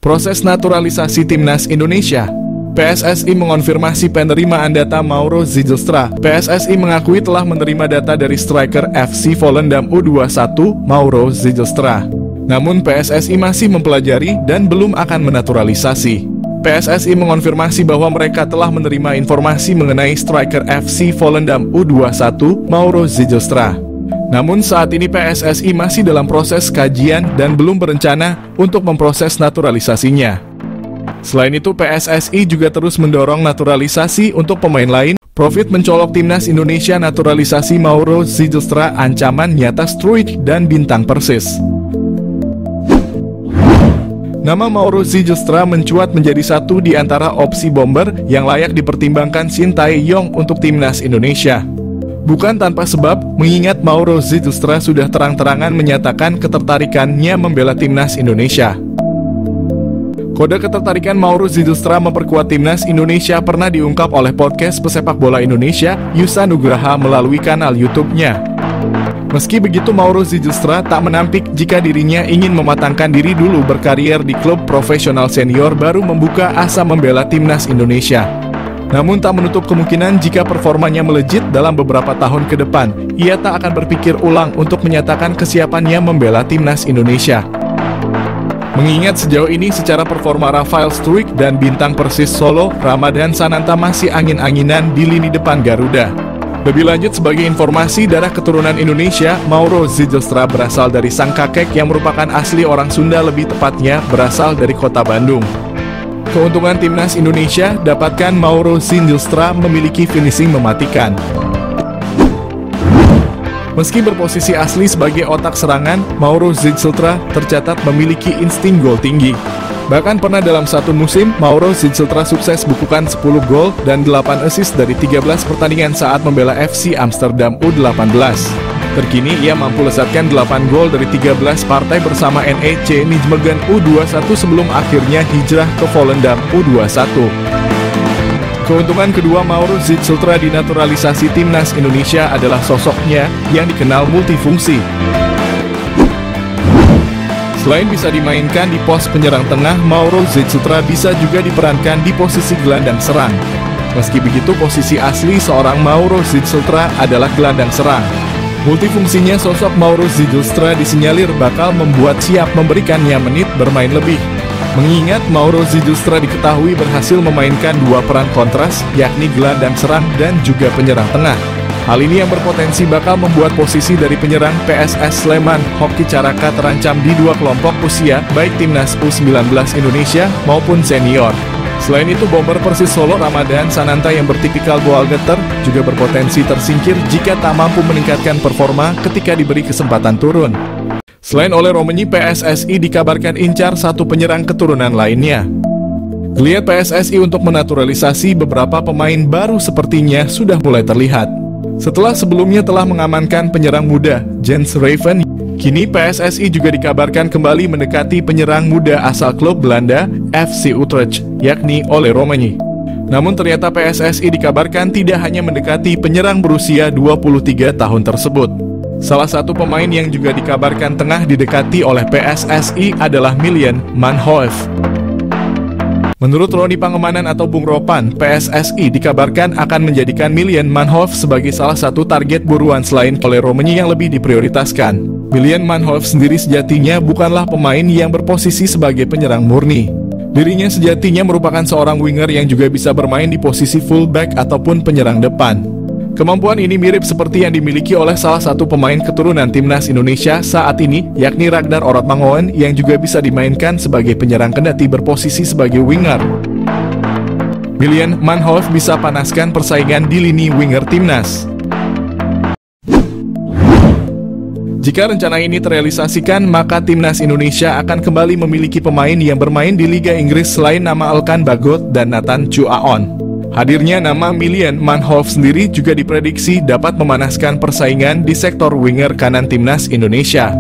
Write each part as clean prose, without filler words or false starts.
Proses naturalisasi timnas Indonesia. PSSI mengonfirmasi penerimaan data Mauro Zijlstra. PSSI mengakui telah menerima data dari striker FC Volendam U21 Mauro Zijlstra. Namun PSSI masih mempelajari dan belum akan menaturalisasi. PSSI mengonfirmasi bahwa mereka telah menerima informasi mengenai striker FC Volendam U21 Mauro Zijlstra. Namun saat ini PSSI masih dalam proses kajian dan belum berencana untuk memproses naturalisasinya. Selain itu, PSSI juga terus mendorong naturalisasi untuk pemain lain. Profit mencolok timnas Indonesia naturalisasi Mauro Zijlstra, ancaman nyata Struijk dan bintang Persis. Nama Mauro Zijlstra mencuat menjadi satu di antara opsi bomber yang layak dipertimbangkan Shin Tae-yong untuk timnas Indonesia. Bukan tanpa sebab, mengingat Mauro Zijlstra sudah terang-terangan menyatakan ketertarikannya membela timnas Indonesia. Kode ketertarikan Mauro Zijlstra memperkuat timnas Indonesia pernah diungkap oleh podcast pesepak bola Indonesia, Yusa Nugraha, melalui kanal YouTube-nya. Meski begitu, Mauro Zijlstra tak menampik jika dirinya ingin mematangkan diri dulu berkarier di klub profesional senior baru membuka asa membela timnas Indonesia. Namun tak menutup kemungkinan jika performanya melejit dalam beberapa tahun ke depan, ia tak akan berpikir ulang untuk menyatakan kesiapannya membela timnas Indonesia. Mengingat sejauh ini secara performa Rafael Struijk dan bintang Persis Solo, Ramadhan Sananta masih angin-anginan di lini depan Garuda. Lebih lanjut, sebagai informasi, darah keturunan Indonesia, Mauro Zijlstra berasal dari sang kakek yang merupakan asli orang Sunda, lebih tepatnya berasal dari kota Bandung. Keuntungan timnas Indonesia, dapatkan Mauro Zijlstra memiliki finishing mematikan. Meski berposisi asli sebagai otak serangan, Mauro Zijlstra tercatat memiliki insting gol tinggi. Bahkan pernah dalam satu musim, Mauro Zijlstra sukses bukukan 10 gol dan 8 assist dari 13 pertandingan saat membela FC Amsterdam U18. Terkini, ia mampu lesatkan 8 gol dari 13 partai bersama NEC Nijmegen U21 sebelum akhirnya hijrah ke Volendam U21. Keuntungan kedua Mauro Zijlstra di naturalisasi timnas Indonesia adalah sosoknya yang dikenal multifungsi. Selain bisa dimainkan di pos penyerang tengah, Mauro Zijlstra bisa juga diperankan di posisi gelandang serang. Meski begitu, posisi asli seorang Mauro Zijlstra adalah gelandang serang. Multifungsinya sosok Mauro Zijlstra disinyalir bakal membuat siap memberikannya menit bermain lebih. Mengingat Mauro Zijlstra diketahui berhasil memainkan dua peran kontras, yakni gelandang serang dan juga penyerang tengah. Hal ini yang berpotensi bakal membuat posisi dari penyerang PSS Sleman, Hoki Caraka terancam di dua kelompok usia, baik timnas U19 Indonesia maupun senior. Selain itu, bomber Persis Solo Ramadhan Sananta yang bertipikal goal getter juga berpotensi tersingkir jika tak mampu meningkatkan performa ketika diberi kesempatan turun. Selain oleh Romenyi, PSSI dikabarkan incar satu penyerang keturunan lainnya. Geliat PSSI untuk menaturalisasi beberapa pemain baru sepertinya sudah mulai terlihat. Setelah sebelumnya telah mengamankan penyerang muda, Jens Raven, kini PSSI juga dikabarkan kembali mendekati penyerang muda asal klub Belanda, FC Utrecht, yakni Ole Romenyi. Namun ternyata PSSI dikabarkan tidak hanya mendekati penyerang berusia 23 tahun tersebut. Salah satu pemain yang juga dikabarkan tengah didekati oleh PSSI adalah Milan Manhoef. Menurut Roni Pangemanan atau Bung Ropan, PSSI dikabarkan akan menjadikan Milan Manhoef sebagai salah satu target buruan selain Ole Romenyi yang lebih diprioritaskan. Milan Manhoef sendiri sejatinya bukanlah pemain yang berposisi sebagai penyerang murni. Dirinya sejatinya merupakan seorang winger yang juga bisa bermain di posisi fullback ataupun penyerang depan. Kemampuan ini mirip seperti yang dimiliki oleh salah satu pemain keturunan timnas Indonesia saat ini, yakni Ragnar Orotmangoen yang juga bisa dimainkan sebagai penyerang kendati berposisi sebagai winger. Milan Manhoef bisa panaskan persaingan di lini winger timnas. Jika rencana ini terrealisasikan, maka timnas Indonesia akan kembali memiliki pemain yang bermain di Liga Inggris selain nama Elkan Bagot dan Nathan Chuaon. Hadirnya nama Milan Manhoef sendiri juga diprediksi dapat memanaskan persaingan di sektor winger kanan timnas Indonesia.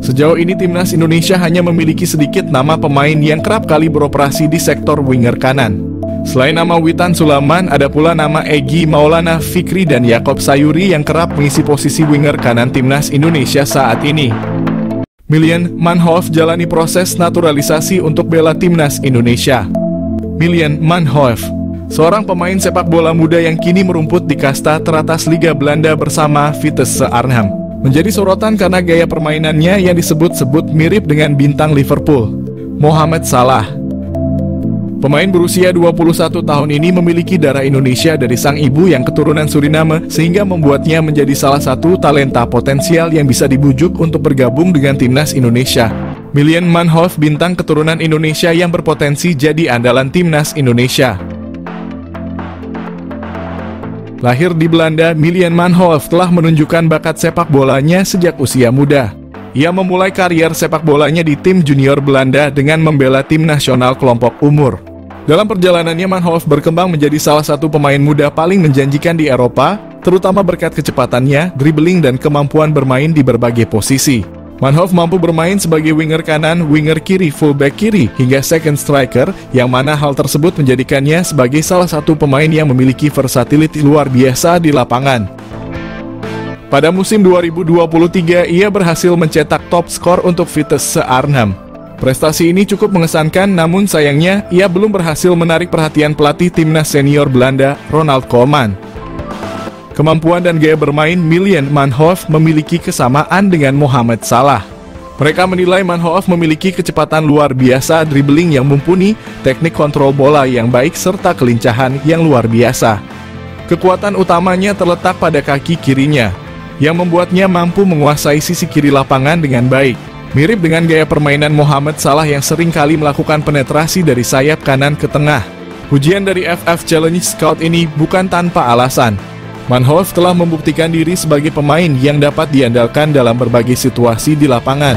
Sejauh ini timnas Indonesia hanya memiliki sedikit nama pemain yang kerap kali beroperasi di sektor winger kanan. Selain nama Witan Sulaiman, ada pula nama Egy Maulana Fikri dan Yakob Sayuri yang kerap mengisi posisi winger kanan timnas Indonesia saat ini. Miljan Manhoef jalani proses naturalisasi untuk bela timnas Indonesia. Miljan Manhoef, seorang pemain sepak bola muda yang kini merumput di kasta teratas Liga Belanda bersama Vitesse Arnhem, menjadi sorotan karena gaya permainannya yang disebut-sebut mirip dengan bintang Liverpool, Mohamed Salah. Pemain berusia 21 tahun ini memiliki darah Indonesia dari sang ibu yang keturunan Suriname, sehingga membuatnya menjadi salah satu talenta potensial yang bisa dibujuk untuk bergabung dengan timnas Indonesia. Miljan Manhoef, bintang keturunan Indonesia yang berpotensi jadi andalan timnas Indonesia. Lahir di Belanda, Miljan Manhoef telah menunjukkan bakat sepak bolanya sejak usia muda. Ia memulai karier sepak bolanya di tim junior Belanda dengan membela tim nasional kelompok umur. Dalam perjalanannya, Manhoef berkembang menjadi salah satu pemain muda paling menjanjikan di Eropa, terutama berkat kecepatannya, dribbling dan kemampuan bermain di berbagai posisi. Manhoef mampu bermain sebagai winger kanan, winger kiri, fullback kiri, hingga second striker, yang mana hal tersebut menjadikannya sebagai salah satu pemain yang memiliki versatility luar biasa di lapangan. Pada musim 2023, ia berhasil mencetak top skor untuk Vitesse Arnhem. Prestasi ini cukup mengesankan, namun sayangnya ia belum berhasil menarik perhatian pelatih timnas senior Belanda, Ronald Koeman. Kemampuan dan gaya bermain Miljan Manhoef memiliki kesamaan dengan Mohamed Salah. Mereka menilai Manhoef memiliki kecepatan luar biasa, dribbling yang mumpuni, teknik kontrol bola yang baik, serta kelincahan yang luar biasa. Kekuatan utamanya terletak pada kaki kirinya, yang membuatnya mampu menguasai sisi kiri lapangan dengan baik. Mirip dengan gaya permainan Mohamed Salah yang sering kali melakukan penetrasi dari sayap kanan ke tengah. Ujian dari FF Challenge Scout ini bukan tanpa alasan. Manhoef telah membuktikan diri sebagai pemain yang dapat diandalkan dalam berbagai situasi di lapangan.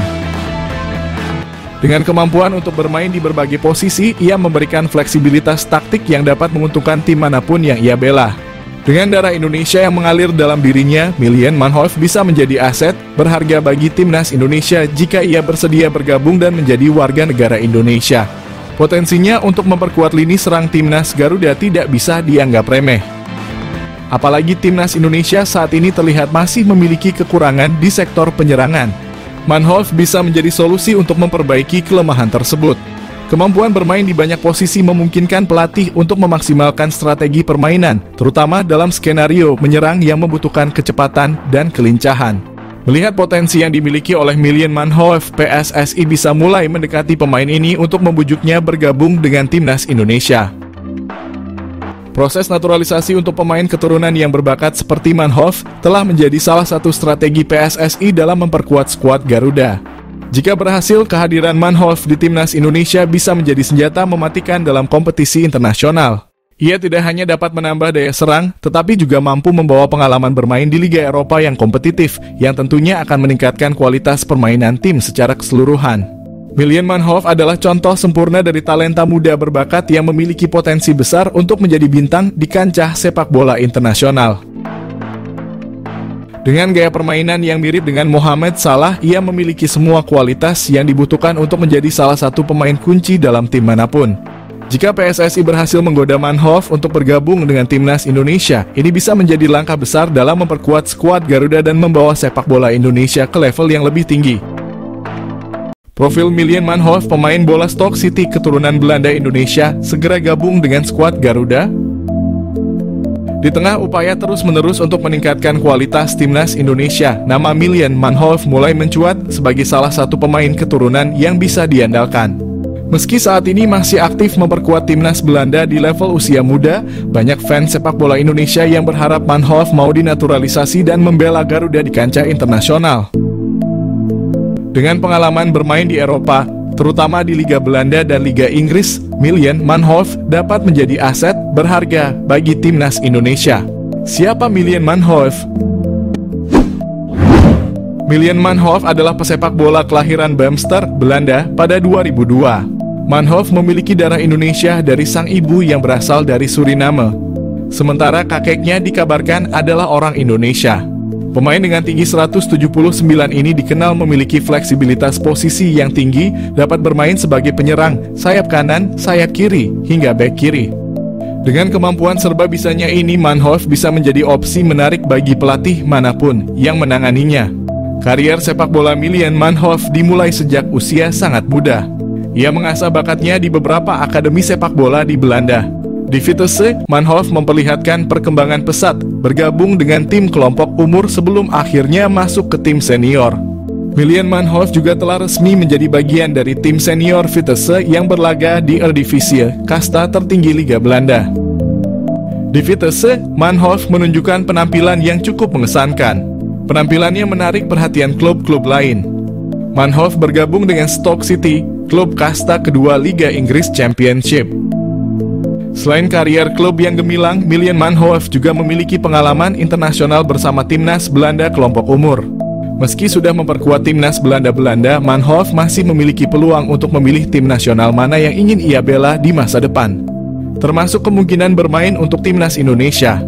Dengan kemampuan untuk bermain di berbagai posisi, ia memberikan fleksibilitas taktik yang dapat menguntungkan tim manapun yang ia bela. Dengan darah Indonesia yang mengalir dalam dirinya, Miljan Manhoef bisa menjadi aset berharga bagi timnas Indonesia jika ia bersedia bergabung dan menjadi warga negara Indonesia. Potensinya untuk memperkuat lini serang timnas Garuda tidak bisa dianggap remeh. Apalagi timnas Indonesia saat ini terlihat masih memiliki kekurangan di sektor penyerangan. Manhoef bisa menjadi solusi untuk memperbaiki kelemahan tersebut. Kemampuan bermain di banyak posisi memungkinkan pelatih untuk memaksimalkan strategi permainan, terutama dalam skenario menyerang yang membutuhkan kecepatan dan kelincahan. Melihat potensi yang dimiliki oleh Miljan Manhoef, PSSI bisa mulai mendekati pemain ini untuk membujuknya bergabung dengan timnas Indonesia. Proses naturalisasi untuk pemain keturunan yang berbakat seperti Manhoef telah menjadi salah satu strategi PSSI dalam memperkuat skuad Garuda. Jika berhasil, kehadiran Manhoef di timnas Indonesia bisa menjadi senjata mematikan dalam kompetisi internasional. Ia tidak hanya dapat menambah daya serang, tetapi juga mampu membawa pengalaman bermain di Liga Eropa yang kompetitif, yang tentunya akan meningkatkan kualitas permainan tim secara keseluruhan. Miljan Manhoef adalah contoh sempurna dari talenta muda berbakat yang memiliki potensi besar untuk menjadi bintang di kancah sepak bola internasional. Dengan gaya permainan yang mirip dengan Mohamed Salah, ia memiliki semua kualitas yang dibutuhkan untuk menjadi salah satu pemain kunci dalam tim manapun. Jika PSSI berhasil menggoda Manhoef untuk bergabung dengan timnas Indonesia, ini bisa menjadi langkah besar dalam memperkuat skuad Garuda dan membawa sepak bola Indonesia ke level yang lebih tinggi. Profil Miljan Manhoef, pemain bola Stoke City keturunan Belanda Indonesia, segera gabung dengan skuad Garuda. Di tengah upaya terus-menerus untuk meningkatkan kualitas timnas Indonesia, nama Miljan Manhoef mulai mencuat sebagai salah satu pemain keturunan yang bisa diandalkan. Meski saat ini masih aktif memperkuat timnas Belanda di level usia muda, banyak fans sepak bola Indonesia yang berharap Manhoef mau dinaturalisasi dan membela Garuda di kancah internasional. Dengan pengalaman bermain di Eropa, terutama di Liga Belanda dan Liga Inggris, Miljan Manhoef dapat menjadi aset berharga bagi timnas Indonesia. Siapa Miljan Manhoef? Miljan Manhoef adalah pesepak bola kelahiran Bamster, Belanda pada 2002. Manhoef memiliki darah Indonesia dari sang ibu yang berasal dari Suriname. Sementara kakeknya dikabarkan adalah orang Indonesia. Pemain dengan tinggi 179 ini dikenal memiliki fleksibilitas posisi yang tinggi, dapat bermain sebagai penyerang, sayap kanan, sayap kiri, hingga bek kiri. Dengan kemampuan serba bisanya ini, Manhoef bisa menjadi opsi menarik bagi pelatih manapun yang menanganinya. Karier sepak bola Milian Manhoef dimulai sejak usia sangat muda. Ia mengasah bakatnya di beberapa akademi sepak bola di Belanda. Di Vitesse, Manhoef memperlihatkan perkembangan pesat, bergabung dengan tim kelompok umur sebelum akhirnya masuk ke tim senior. Milian Manhoef juga telah resmi menjadi bagian dari tim senior Vitesse yang berlaga di Eredivisie, kasta tertinggi Liga Belanda. Di Vitesse, Manhoef menunjukkan penampilan yang cukup mengesankan. Penampilannya menarik perhatian klub-klub lain. Manhoef bergabung dengan Stoke City, klub kasta kedua Liga Inggris Championship. Selain karier klub yang gemilang, Milian Manhoef juga memiliki pengalaman internasional bersama timnas Belanda kelompok umur. Meski sudah memperkuat timnas Belanda, Manhoef masih memiliki peluang untuk memilih tim nasional mana yang ingin ia bela di masa depan. Termasuk kemungkinan bermain untuk timnas Indonesia.